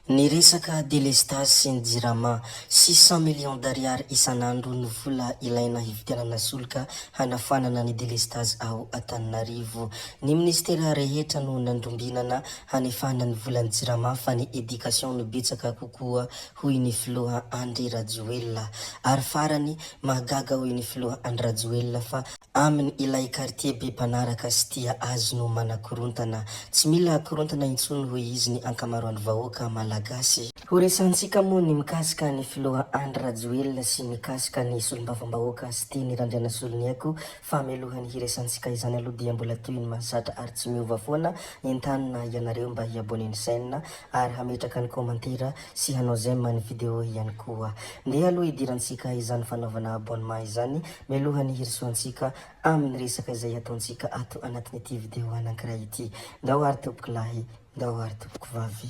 Ny resaka délestage sy ny jirama 600 millions d'ariary isan'andro ny vola ilaina hividianana solika hanafanana ny délestage ao Antananarivo. Ny ministera rehetra no nandrombinana hanefana ny volan'ny jirama fa ny éducation no betsaka kokoa hoy ny filoha Andry Rajoelina. Ary farany mahagaga hoy ny filoha Andry Rajoelina fa amin'ny ilay quartier be mpanaraka sy tia azy no manakorontana. Tsy mila korontana intsony hoy izy ny ankamaroan'ny vahoaka malagasy. Ho resantsika moa ny mikasika ny filoha Andry Rajoelina sy mikasika ny solombavambahoaka sy teny Randriana Soloniako fa mialohany hiresantsika izany aloha dia mbola toy ny mahazatra ary tsy miova foana entanina ianareo mba hiabone ny chaîne ary hametraka ny komantera sy hanao j'aime ny video ihany koa. Ndeha aloha idirantsika izany fanaovana abonnement izany mialohany hirisoantsika amin'ny resaka izay ataontsika ato anatin'ity video anankiray ity. Ndao ary tompoko lahy, ndao ary tompoko vavy.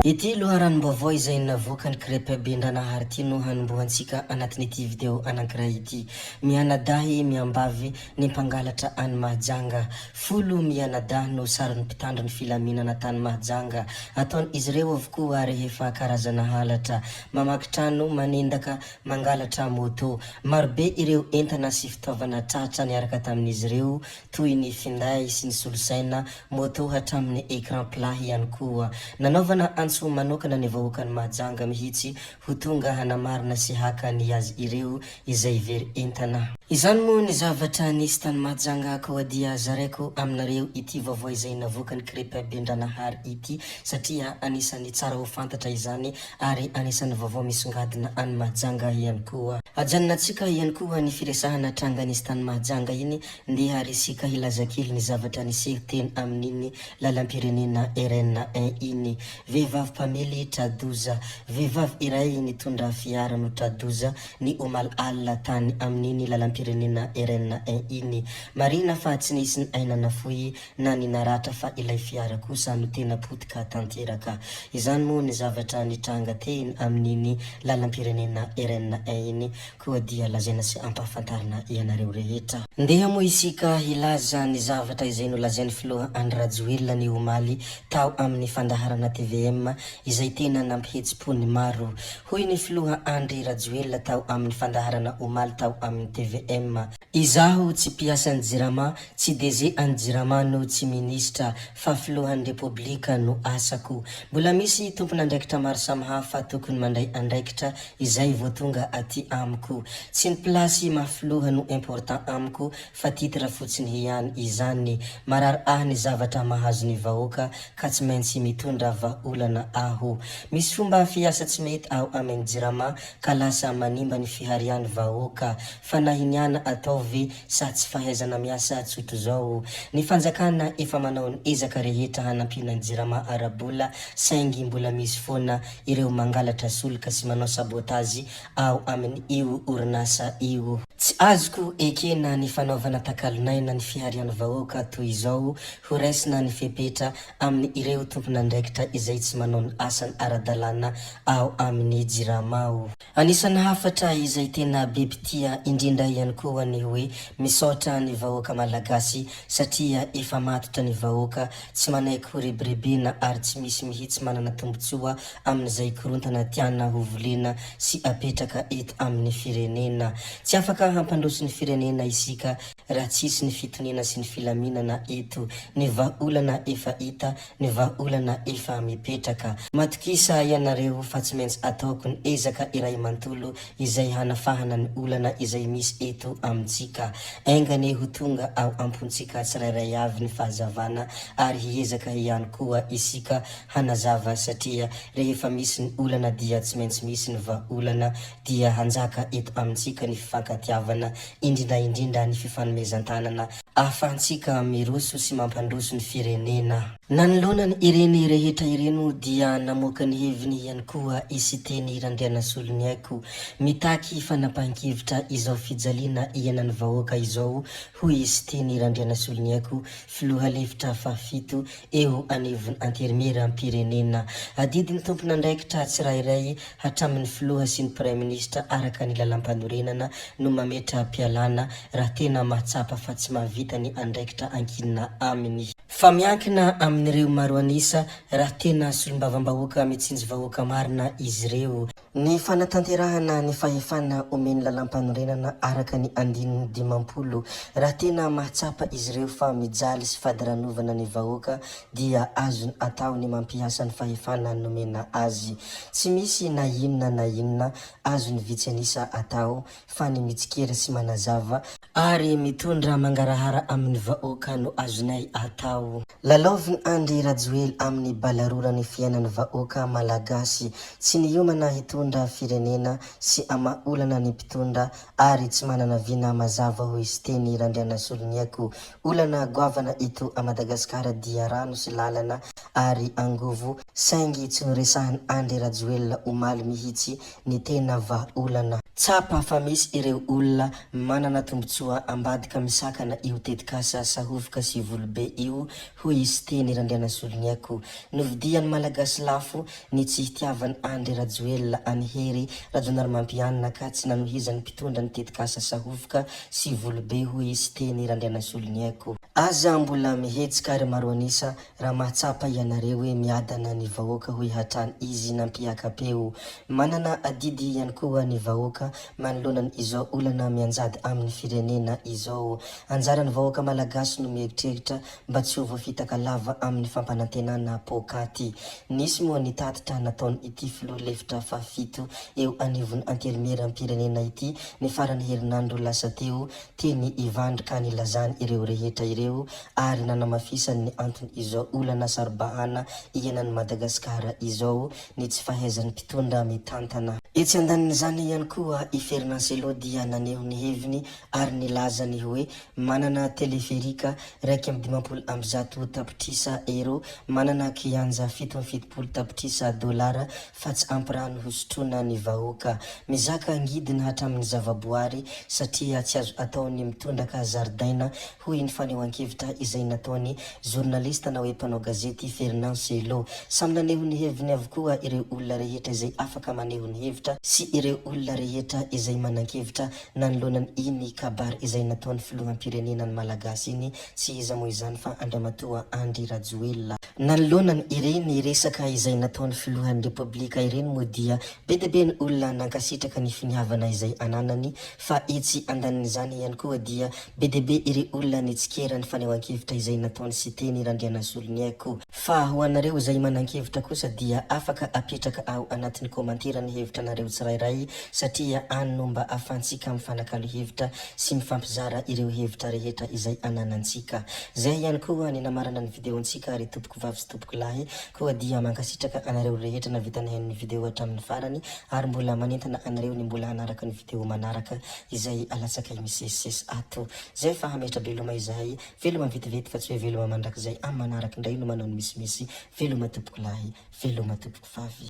Ity loharanom-baovao izay navoaka ny crepebin-dranahary ity no hanombohantsika anatin'ity video anankiray ity. Mianadahy miambavy ny mpangalatra any Mahajanga. Folo mianadahy no sariny mpitandro ny filaminana tany Mahajanga. Ataony izy ireo avokoa rehefa karazana halatra. Mamaky trano manendaka mangalatra moto. Marobe ireo entana sy fitaovana tratra niaraka tamin'izy ireo toy ny finday sy ny solosaina, moto hatramin'ny écran plat ihany koa. Nanaovana antso manokana ny vahoaka ny Mahajanga mihitsy ho tonga hanamarina sy haka ny azy ireo izay very entana. Izany moa ny zavatra nisy tany Mahajanga koa dia zaraiko aminareo ity vaovao izay navoaka ny crepebin-dranahary ity satria anisany tsara ho fantatra izany ary anisany vaovao misongadina any Mahajanga ihany koa. Ajanonantsika ihany koa ny firesahana tranga nisy tany Mahajanga iny ndeha resika hilazakely ny zavatra niseho teny amin'iny lalam-pirenena RN1 iny. Vehivavy mpamely tradoza, vehivavy iray nitondra fiara no tradoza ny omal-alina tany amin'iny lalam-pirenena RN1 iny. Marina fa tsy nisy ny ainana fohy na ny naratra fa ilay fiara kosa no tena potika tanteraka. Izany moa ny zavatra nitranga teny amin'iny lalam-pirenena RN1 iny koa dia lazaina sy ampahafantarina ianareo rehetra. Ndeha moa isika hilaza ny zavatra izay no lazain'ny filoha Andry Rajoelina ny omaly tao amin'ny fandaharana TVM izay tena nampihetsipô ny maro. Hoy ny filoha Andry Rajoelina tao amin'ny fandaharana omaly tao amin'ny TVM: izaho tsy mpiasa ny jirama, tsy DG any jirama no tsy ministra fa filohan'ny republika no asako. Mbola misy tompon'andraikitra maro samihafa tokony mandray andraikitra izay vao tonga aty amiko. Tsy ny plasy mafiloha no important amiko fa titra fotsiny ihany izany. Marary ny zavatra mahazo ny vahoaka ka tsy maintsy mitondra vahaolana aho. Misy fomba fiasa tsy mety ao amin'ny jirama ka lasa manimba ny fiharian'ny vahoaka. Fanahiniana ataovy sa tsy fahaizana miasa tsoto zao. Ny fanjakana efa manao ny ezaka rehetra hanampiana ny jirama arabola saingy mbola misy foana ireo mangalatra solika sy manao sabotazy ao amin'ny io orinasa io. Tsy azoko ekena ny fanaovana takalonaina ny fiharian'ny vahoaka toy izao ho raisina ny fepetra amin'ny ireo tompon'andraikitra izay tsy manao ny asany aradalana ao amin'ny jiramao. Anisany hafatra izay tena bebitia indrindra ihany koa ny hoe misaotra ny vahoaka malagasy satria efa matotra ny vahoaka tsy manaiky ho rebrebena ary tsy misy mihitsy manana tombotsoa amin'izay korontana tiana ho volena sy apetraka eto amin'ny firenena. Tsy afaka hampandroso ny firenena isika raha tsisy ny fitonena sy ny filaminana eto. Ny vahaolana efa hita, ny vahaolana efa mipetraka. Matokisa ianareo fa tsy maintsy ataoko ny ezaka iray mantolo izay hanafahana ny olana izay misy eto amintsika. Aingany ho tonga ao ampontsika tsirairay avy ny fahazavana ary hiezaka ihany koa isika hanazava satria rehefa misy ny olana dia tsy maintsy misy ny vahaolana dia hanjaka eto amintsika ny fifankatiavana indrindra ny fifanomezan-tanana ahafahantsika miroso sy mampandroso ny firenena. Nanoloana ny ireny rehetra ireno dia namoaka ny heviny ihany koa isy teny Randriana Soloniako mitaky fanapahan-kevitra izao fijaliana fijaliana ianany vahoaka izao hoy izy teny Randriana Soloniako filoha lefitra fahafito eo anivon'ny antermera ampirenena adidiny tompona andraikitra tsirairay hatramin'ny filoha sy ny prime ministre araka ny lalam-panorenana no mametra pialana raha tena mahatsapa fa tsy mahavita ny andraikitra ankinina aminy. Fa miankina amin'ireo maro anisa raha tena solombavambahoaka mitsinjo vahoaka marina izy ireo. Ny fanatanterahana ny fahefana omeny lalam-panorenana araka ny andininy 50 raha tena mahatsapa izy ireo fa mijaly sy fadiranovana ny vahoaka dia azony atao ny mampiasa ny fahefana nomena azy. Tsy misy na inona azony vitsy anisa atao fa ny mitsikera sy manazava ary mitondra mangarahara amin'ny vahoaka no azonay atao. Lalaoviny Andry Rajoely amin'ny balarorany fiainan'ny vahoaka malagasy tsy niomana hitondra firenena sy amaolana ny mpitondra ary tsy manana vina mazava hoy izy teny Randriana Soloniako. Olana goavana ito a Madagasikara dia rano sy lalana ary angovo saingy tsy noresahany Andry Rajoely omaly mihitsy ny tena vahaolana. Tsapa fa misy ireo olona manana tombotsoa ambadika misakana io tetikasa sahovika sy volobe io hoy izy teny Randriana Soloniako. Novidian'ny malagasy lafo ny tsy hitiavany Andry Rajoely any hery Rajaonarimampianina ka tsy nanohizany mpitondra ny tetikasa sahovika sy volobe hoy izy teny Randriana Soloniako. Aza mbola mihetsika ary maro anisa raha mahatsapa ianareo hoe miadana ny vahoaka hoy hatrany izy nampiakapeo. Manana adidy ihany koa ny vahoaka manoloanany izao olana mianjady amin'ny firenena izao. Anjaran'ny vahoaka malagasy no mieritreritra mba tsy ho voafitaka lava amin'ny fampanantenana pokaty. Nisy moa ny tatitra nataony ity filoha lefitra fahafito eo anivon'ny antermera ampirenena ity ny farany herinandro lasa teo teny ivandry ka nilazany ireo rehetra ireo ary nanamafisany ny antony izao olana saribahana ianan'ny Madagasikara izao ny tsy fahaizan'ny mpitondra mitantana. Etsy andanin'izany ihany koa i Ferdinand Sello dia naneho ny heviny ary nilazany hoe manana teleferika 1.1 tapitrisa euro, manana kianja 7.70 tapitrisa dolara fa tsy ampirano hosotrona ny vahoaka. Mizaka ngidina hatramin'ny zavaboary satria tsy azo ataony mitondra zaridaina hoy ny fanehoan-kevitra izay nataony journaliste na hoe mpanao gazety Ferdinand Sello. Samy naneho ny heviny avokoa ireo olona rehetra izay afaka maneho ny hevitra sy ireo olona rehetra izay manan-kevitra nanoloanany iny kabary izay nataony filoham-pirenenany malagasy iny tsy iza moa izany fa Andriamatoa Andry Rajoely. Nanoloanany ireny resaka izay nataony filohan'ny republika ireny moa dia be dia be ny olona nankasitraka ny finiavana izay ananany fa etsy andanin'izany ihany koa dia be dia be ireo olona nitsikera ny fanehoan-kevitra izay nataony sy teny Randriana Soloniako. Fa ho anareo izay manan-kevitra kosa dia afaka apetraka ao anatin'ny komantera ny hevitra nareo tsirairay satria any no mba ahafahantsika mifanakalo hevitra sy mifampizara ireo hevitra rehetra izay ananantsika. Zay ihany koa ny namarana ny videontsika ary tompoko vavy sy tompoko lahy koa dia mankasitraka anareo rehetra na vitany ny video hatramin'ny farany ary mbola manentana anareo ny mbola hanaraka ny video manaraka izay alatsakay misesisesy ato. Zay fa hametra veloma izahay veloma vetivety fa tsy hoe veloma mandrakizay amin'ny manaraka indray no manao ny misimisy veloma tompoko lahy veloma tompoko vavy.